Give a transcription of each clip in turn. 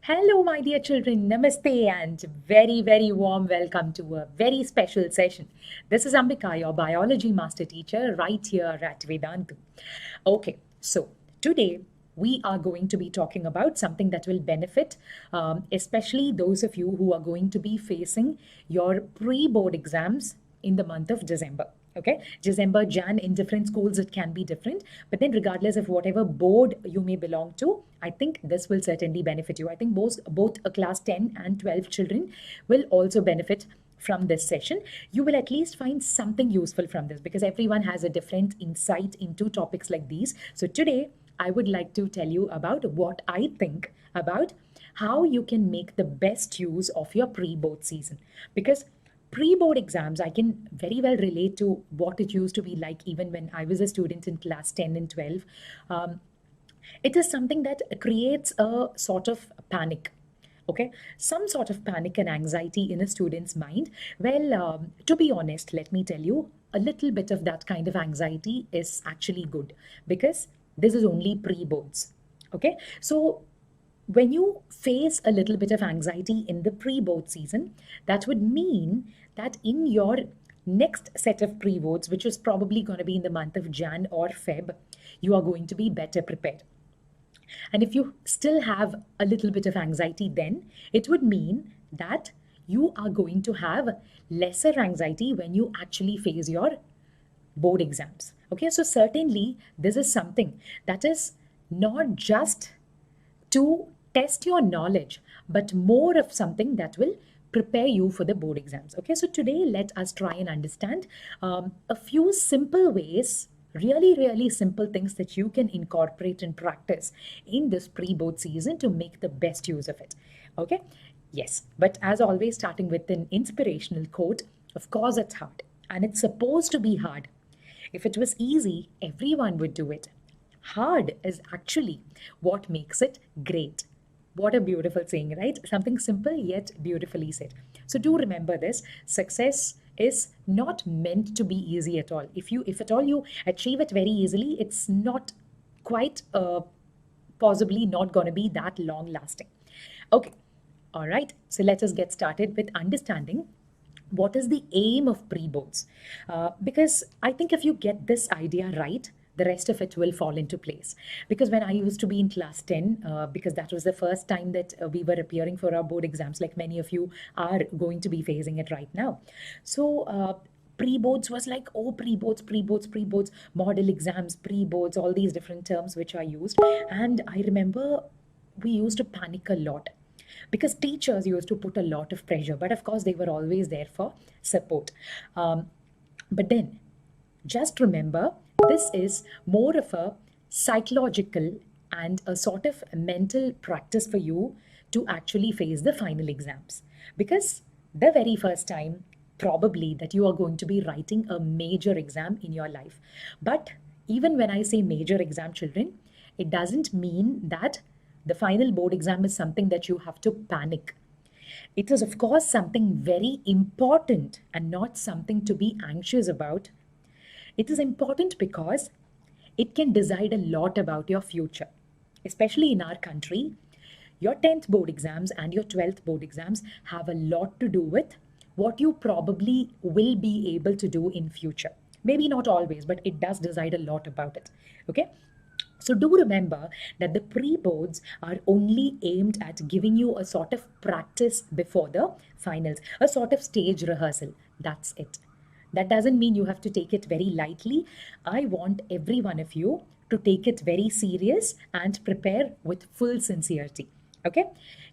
Hello, my dear children. Namaste and very warm welcome to a very special session. This is Ambika, your biology master teacher, right here at Vedantu. Okay, so today we are going to be talking about something that will benefit, especially those of you who are going to be facing your pre-board exams in the month of December. Okay, December, Jan, in different schools it can be different, but then regardless of whatever board you may belong to, I think this will certainly benefit you. I think both a class 10 and 12 children will also benefit from this session. You will at least find something useful from this because everyone has a different insight into topics like these. So today I would like to tell you about what I think about how you can make the best use of your pre-board season. Because pre-board exams, I can very well relate to what it used to be like even when I was a student in class 10 and 12. It is something that creates a sort of panic. Okay, some sort of panic and anxiety in a student's mind. Well, to be honest, let me tell you, a little bit of that kind of anxiety is actually good because this is only pre-boards. Okay, so when you face a little bit of anxiety in the pre-board season, that would mean that in your next set of pre-boards, which is probably going to be in the month of Jan or Feb, you are going to be better prepared. And if you still have a little bit of anxiety, then it would mean that you are going to have lesser anxiety when you actually face your board exams. Okay, so certainly this is something that is not just to test your knowledge, but more of something that will prepare you for the board exams. Okay, so today let us try and understand a few simple ways, really simple things that you can incorporate and practice in this pre-board season to make the best use of it. Okay, yes, but as always, starting with an inspirational quote. Of course it's hard, and it's supposed to be hard. If it was easy, everyone would do it. Hard is actually what makes it great. What a beautiful saying, right? Something simple yet beautifully said. So do remember this. Success is not meant to be easy at all. If at all you achieve it very easily, it's not quite possibly not going to be that long lasting. Okay. All right. So let us get started with understanding what is the aim of pre-boards. Because I think if you get this idea right, the rest of it will fall into place. Because when I used to be in class 10, because that was the first time that we were appearing for our board exams, like many of you are going to be facing it right now. So pre-boards was like, oh, pre-boards, model exams, pre-boards, all these different terms which are used. And I remember we used to panic a lot because teachers used to put a lot of pressure, but of course they were always there for support. But then just remember, this is more of a psychological and a sort of mental practice for you to actually face the final exams. Because the very first time, probably, that you are going to be writing a major exam in your life. But even when I say major exam, children, it doesn't mean that the final board exam is something that you have to panic. It is, of course, something very important and not something to be anxious about. It is important because it can decide a lot about your future, especially in our country. Your 10th board exams and your 12th board exams have a lot to do with what you probably will be able to do in future. Maybe not always, but it does decide a lot about it. Okay? So do remember that the pre-boards are only aimed at giving you a sort of practice before the finals, a sort of stage rehearsal. That's it. That doesn't mean you have to take it very lightly. I want every one of you to take it very serious and prepare with full sincerity. Okay?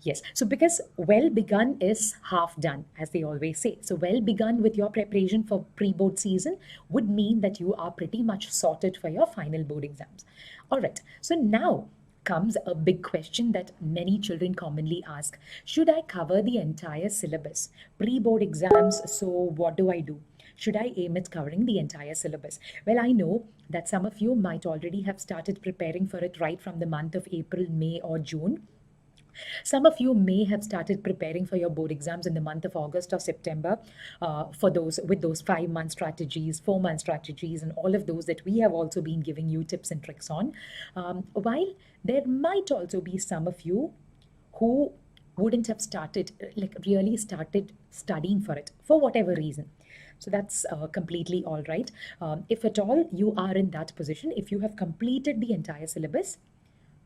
Yes. So because well begun is half done, as they always say. So well begun with your preparation for pre-board season would mean that you are pretty much sorted for your final board exams. All right. So now comes a big question that many children commonly ask. Should I cover the entire syllabus? Pre-board exams, so what do I do? Should I aim at covering the entire syllabus? Well, I know that some of you might already have started preparing for it right from the month of April, May, or June. Some of you may have started preparing for your board exams in the month of August or September for those with those 5-month strategies, 4-month strategies, and all of those that we have also been giving you tips and tricks on. While there might also be some of you who wouldn't have started, like really started studying for it for whatever reason. So that's completely all right. If at all you are in that position, if you have completed the entire syllabus,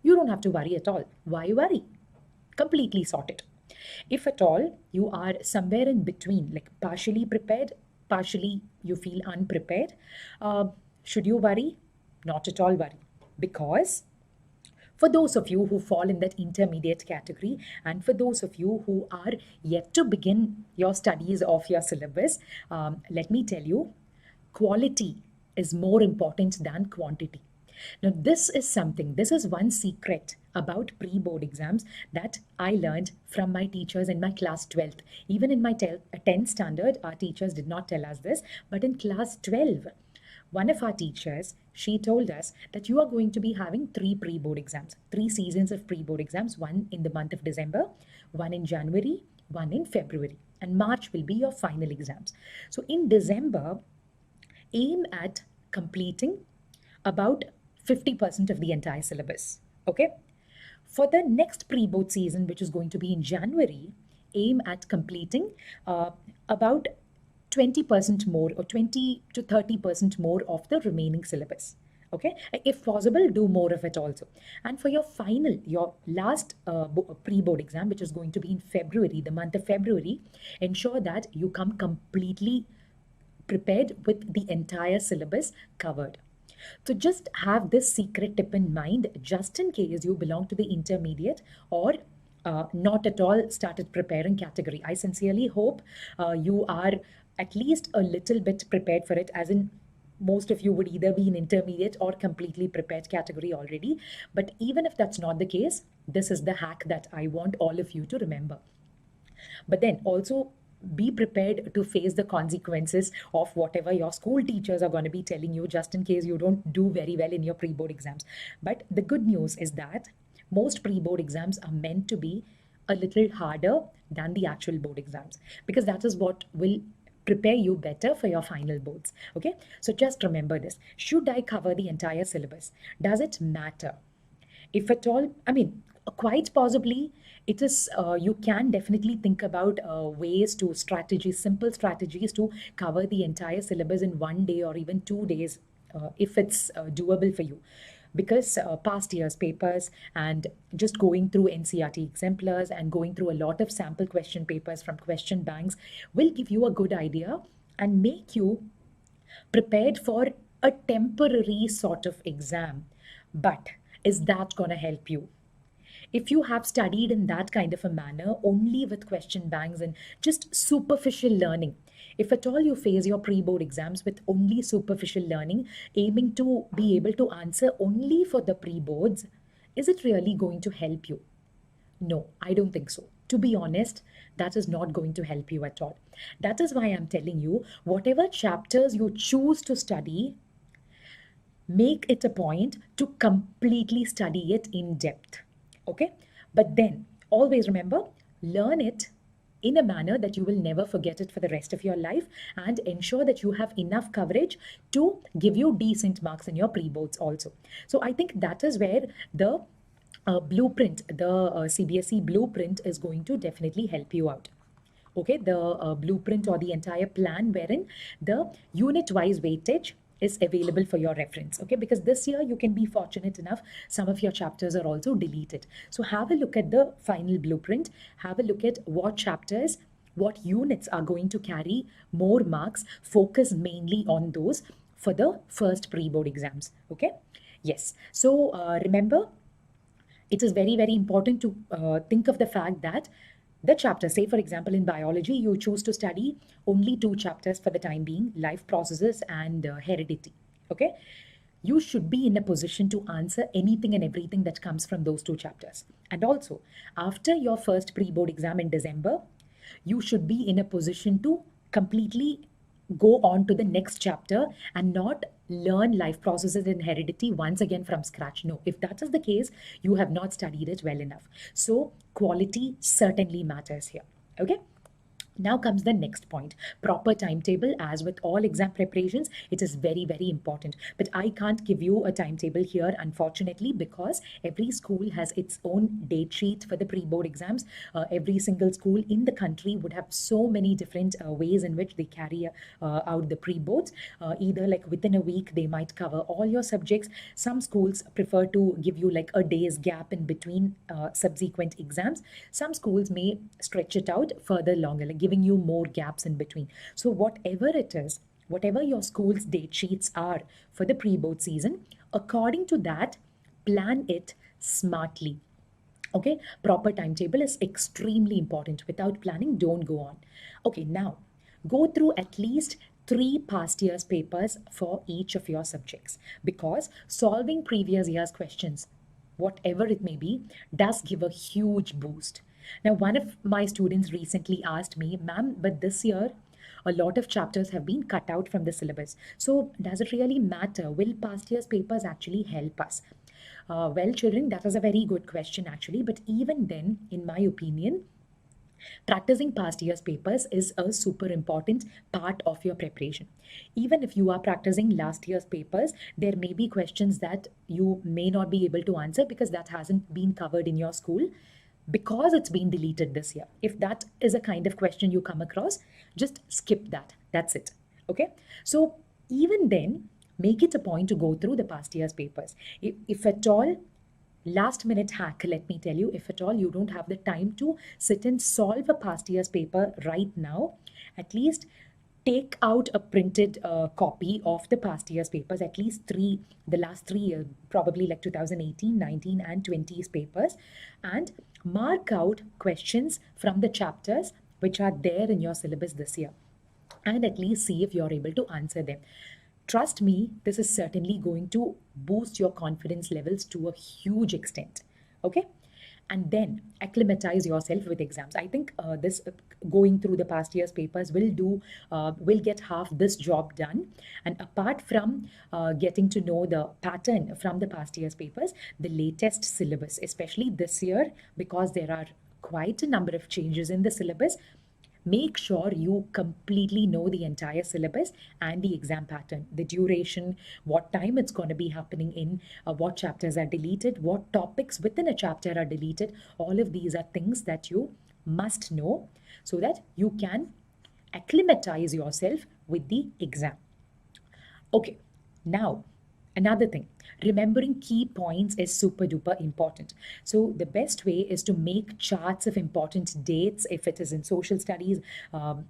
you don't have to worry at all. Why worry? Completely sorted. If at all you are somewhere in between, like partially prepared, partially you feel unprepared, should you worry? Not at all worry. Because for those of you who fall in that intermediate category, and for those of you who are yet to begin your studies of your syllabus, let me tell you, quality is more important than quantity. Now, this is one secret about pre-board exams that I learned from my teachers in my class 12th. Even in my 10th standard, our teachers did not tell us this, but in class 12, one of our teachers, she told us that you are going to be having 3 pre-board exams, 3 seasons of pre-board exams, one in the month of December, one in January, one in February, and March will be your final exams. So in December, aim at completing about 50% of the entire syllabus. Okay. For the next pre-board season, which is going to be in January, aim at completing about 20% more, or 20 to 30% more of the remaining syllabus. Okay, if possible, do more of it also. And for your final, your last pre-board exam, which is going to be in February, the month of February, ensure that you come completely prepared with the entire syllabus covered. So just have this secret tip in mind, just in case you belong to the intermediate or not at all started preparing category. I sincerely hope you are at least a little bit prepared for it, as in most of you would either be in intermediate or completely prepared category already. But even if that's not the case, this is the hack that I want all of you to remember. But then also be prepared to face the consequences of whatever your school teachers are going to be telling you, just in case you don't do very well in your pre-board exams. But the good news is that most pre-board exams are meant to be a little harder than the actual board exams, because that is what will prepare you better for your final boards. Okay, so just remember this. Should I cover the entire syllabus? Does it matter? If at all, I mean, quite possibly it is, you can definitely think about ways to strategies, simple strategies to cover the entire syllabus in 1 day or even 2 days, if it's doable for you. Because past years papers and just going through NCERT exemplars and going through a lot of sample question papers from question banks will give you a good idea and make you prepared for a temporary sort of exam. But is that going to help you? If you have studied in that kind of a manner, only with question banks and just superficial learning, if at all you face your pre-board exams with only superficial learning, aiming to be able to answer only for the pre-boards, is it really going to help you? No, I don't think so. To be honest, that is not going to help you at all. That is why I'm telling you, whatever chapters you choose to study, make it a point to completely study it in depth. Okay? But then always remember, learn it in a manner that you will never forget it for the rest of your life, and ensure that you have enough coverage to give you decent marks in your pre-boards also. So I think that is where the blueprint, the CBSE blueprint is going to definitely help you out. Okay, the blueprint or the entire plan wherein the unit-wise weightage is available for your reference. Okay, because this year you can be fortunate enough, some of your chapters are also deleted. So have a look at the final blueprint, have a look at what chapters, what units are going to carry more marks, focus mainly on those for the first pre-board exams. Okay, yes. So remember, it is very, very important to think of the fact that the chapter, say for example in biology, you choose to study only 2 chapters for the time being, life processes and heredity. Okay, you should be in a position to answer anything and everything that comes from those 2 chapters. And also, after your first pre-board exam in December, you should be in a position to completely go on to the next chapter and not learn life processes and heredity once again from scratch. No, if that is the case, you have not studied it well enough. So quality certainly matters here. Okay, Now comes the next point. Proper timetable. As with all exam preparations, it is very, very important. But I can't give you a timetable here, unfortunately, because every school has its own date sheet for the pre-board exams. Every single school in the country would have so many different ways in which they carry out the pre-boards. Either like within a week, they might cover all your subjects. Some schools prefer to give you like a day's gap in between subsequent exams. Some schools may stretch it out further longer, like giving you more gaps in between. So whatever it is, whatever your school's date sheets are for the pre-board season, according to that, plan it smartly. Okay, proper timetable is extremely important. Without planning, don't go on. Okay, now go through at least 3 past years papers for each of your subjects, because solving previous year's questions, whatever it may be, does give a huge boost. Now, one of my students recently asked me, "Ma'am, but this year a lot of chapters have been cut out from the syllabus. So, does it really matter? Will past year's papers actually help us?" Well, children, that is a very good question actually. But even then, in my opinion, practicing past year's papers is a super important part of your preparation. Even if you are practicing last year's papers, there may be questions that you may not be able to answer because that hasn't been covered in your school, because it's been deleted this year. If that is a kind of question you come across, just skip that. That's it. Okay. So even then, make it a point to go through the past year's papers. If at all, last minute hack, let me tell you, if at all you don't have the time to sit and solve a past year's paper right now, at least take out a printed copy of the past year's papers, at least the last 3 years, probably like 2018, 19 and 20's papers, and mark out questions from the chapters which are there in your syllabus this year, and at least see if you're able to answer them. Trust me, this is certainly going to boost your confidence levels to a huge extent. Okay? And then acclimatize yourself with exams. I think this going through the past year's papers will get half this job done. And apart from getting to know the pattern from the past year's papers, the latest syllabus, especially this year, because there are quite a number of changes in the syllabus, make sure you completely know the entire syllabus and the exam pattern, the duration, what time it's going to be happening in, what chapters are deleted, what topics within a chapter are deleted. All of these are things that you must know so that you can acclimatize yourself with the exam. Okay, now another thing, remembering key points is super duper important. So the best way is to make charts of important dates. If it is in social studies,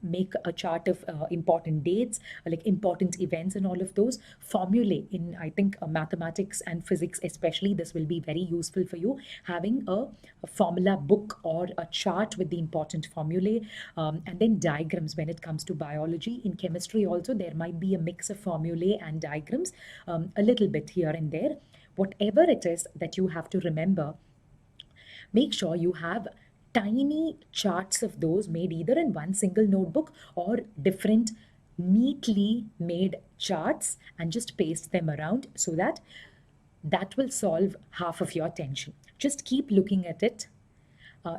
make a chart of important dates, like important events and all of those. Formulae in, I think, mathematics and physics especially, this will be very useful for you. Having a formula book or a chart with the important formulae, and then diagrams when it comes to biology. In chemistry also, there might be a mix of formulae and diagrams, a little bit here and there. Whatever it is that you have to remember, make sure you have tiny charts of those made either in one single notebook or different neatly made charts, and just paste them around so that will solve half of your tension. Just keep looking at it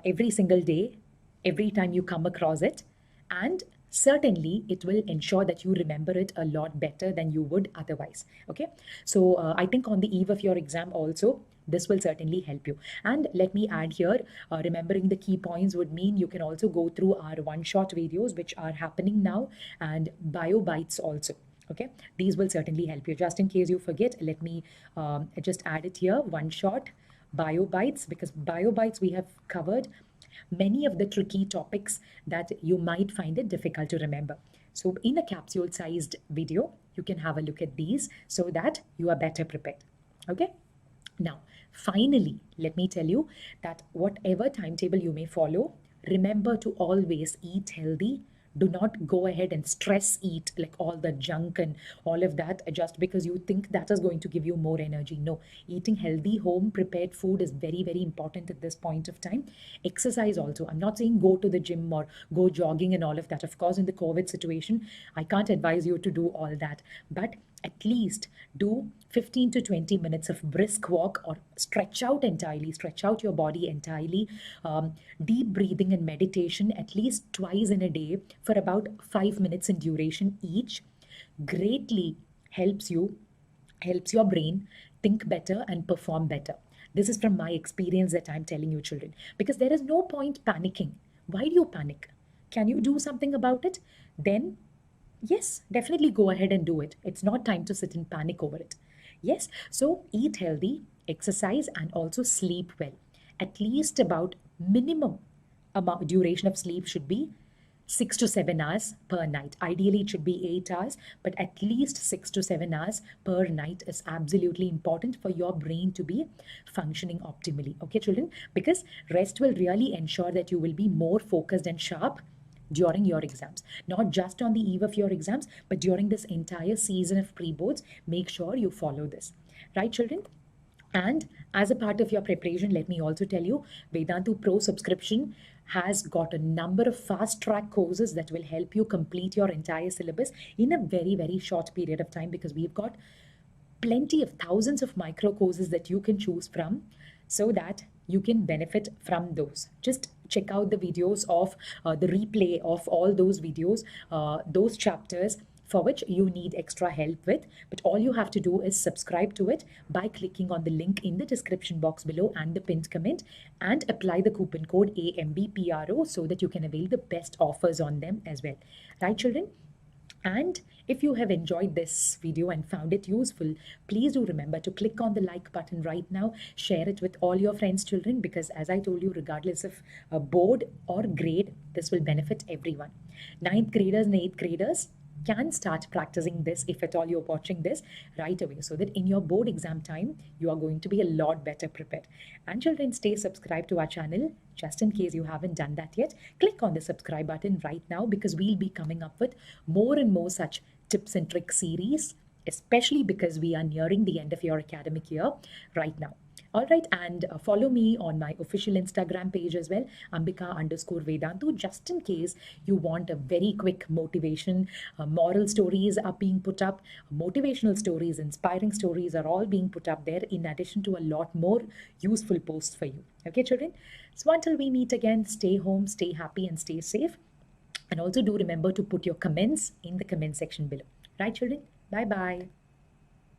every single day, every time you come across it, and certainly it will ensure that you remember it a lot better than you would otherwise. Okay, so I think on the eve of your exam also, this will certainly help you. And let me add here, remembering the key points would mean you can also go through our one-shot videos which are happening now, and bio bites also. Okay, these will certainly help you. Just in case you forget, let me just add it here, one shot bio bites, because bio bites we have covered many of the tricky topics that you might find it difficult to remember. So in a capsule sized video, you can have a look at these so that you are better prepared. Okay. Now, finally, let me tell you that whatever timetable you may follow, remember to always eat healthy. Do not go ahead and stress eat like all the junk and all of that just because you think that is going to give you more energy. No, eating healthy home prepared food is very, very important at this point of time. Exercise also. I'm not saying go to the gym or go jogging and all of that. Of course, in the COVID situation, I can't advise you to do all that. But at least do 15 to 20 minutes of brisk walk or stretch out entirely, stretch out your body entirely. Deep breathing and meditation at least twice in a day for about 5 minutes in duration each greatly helps you, helps your brain think better and perform better. This is from my experience that I'm telling you, children, because there is no point panicking. Why do you panic? Can you do something about it? Then yes, definitely go ahead and do it. It's not time to sit and panic over it. Yes, so eat healthy, exercise, and also sleep well. At least about minimum amount duration of sleep should be 6 to 7 hours per night. Ideally, it should be 8 hours, but at least 6 to 7 hours per night is absolutely important for your brain to be functioning optimally. Okay, children? Because rest will really ensure that you will be more focused and sharp during your exams, not just on the eve of your exams, but during this entire season of pre-boards. Make sure you follow this, right, children? And as a part of your preparation, let me also tell you, Vedantu Pro subscription has got a number of fast track courses that will help you complete your entire syllabus in a very, very short period of time, because we've got plenty of thousands of micro courses that you can choose from so that you can benefit from those. Just check out the videos of the replay of all those videos, those chapters for which you need extra help with. But all you have to do is subscribe to it by clicking on the link in the description box below and the pinned comment, and apply the coupon code AMBPRO so that you can avail the best offers on them as well. Right, children? And if you have enjoyed this video and found it useful, please do remember to click on the like button right now. Share it with all your friends, children, because as I told you, regardless of a board or grade, this will benefit everyone. Ninth graders and eighth graders can start practicing this, if at all you're watching this, right away, so that in your board exam time, you are going to be a lot better prepared. And children, stay subscribed to our channel. Just in case you haven't done that yet, click on the subscribe button right now, because we'll be coming up with more and more such tips and tricks series, especially because we are nearing the end of your academic year right now. All right, and follow me on my official Instagram page as well, Ambika_Vedantu, just in case you want a very quick motivation. Moral stories are being put up, motivational stories, inspiring stories are all being put up there, in addition to a lot more useful posts for you. Okay, children? So until we meet again, stay home, stay happy, and stay safe. And also do remember to put your comments in the comment section below. Right, children? Bye-bye.